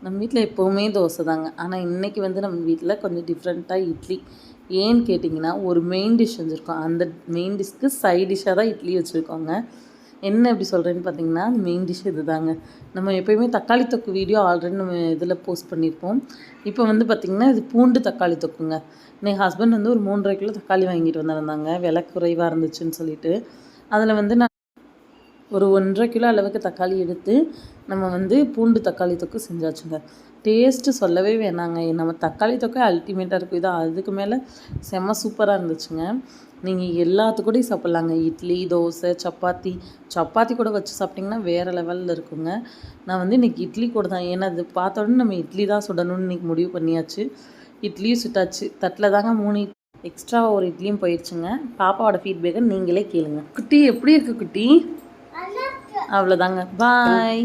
நம்ம வீட்டில் எப்போவுமே தோசை தாங்க. ஆனால் இன்றைக்கி வந்து நம்ம வீட்டில் கொஞ்சம் டிஃப்ரெண்ட்டாக இட்லி. ஏன்னு கேட்டிங்கன்னா, ஒரு மெயின் டிஷ் செஞ்சுருக்கோம். அந்த மெயின் டிஷ்க்கு சைட் டிஷ்ஷாக தான் இட்லி வச்சுருக்கோங்க. என்ன எப்படி சொல்கிறேன்னு பார்த்தீங்கன்னா, மெயின் டிஷ் இது தாங்க. நம்ம எப்போயுமே தக்காளி தொக்கு வீடியோ ஆல்ரெடி நம்ம இதில் போஸ்ட் பண்ணியிருப்போம். இப்போ வந்து பார்த்திங்கன்னா, இது பூண்டு தக்காளி தொக்குங்க. என் ஹஸ்பண்ட் வந்து ஒரு 3.5 கிலோ தக்காளி வாங்கிட்டு வந்திருந்தாங்க. விலை குறைவாக இருந்துச்சுன்னு சொல்லிட்டு. அதில் வந்து நான் ஒரு 1.5 கிலோ அளவுக்கு தக்காளி எடுத்து நம்ம வந்து பூண்டு தக்காளி தொக்கு செஞ்சாச்சுங்க. டேஸ்ட்டு சொல்லவே வேணாங்க. நம்ம தக்காளி தொக்கு அல்டிமேட்டாக இருக்கும். இது அதுக்கு மேலே செம்ம சூப்பராக இருந்துச்சுங்க. நீங்கள் எல்லாத்துக்கூடயும் சாப்பிட்லாங்க. இட்லி, தோசை, சப்பாத்தி. சப்பாத்தி கூட வச்சு சாப்பிட்டிங்கன்னா வேறு லெவலில் இருக்குங்க. நான் வந்து இன்றைக்கி இட்லி கூட தான். ஏன்னா அது பார்த்த உடனே நம்ம இட்லி தான் சுடணும்னு இன்றைக்கி முடிவு பண்ணியாச்சு. இட்லியும் சுட்டாச்சு. தட்டில் தாங்க 3 எக்ஸ்ட்ரா ஒரு இட்லியும் போயிடுச்சுங்க. பாப்பாவோட ஃபீட்பேக்கை நீங்களே கேளுங்க. குட்டி எப்படி இருக்குது குட்டி? அவ்வளோதாங்க. பாய்.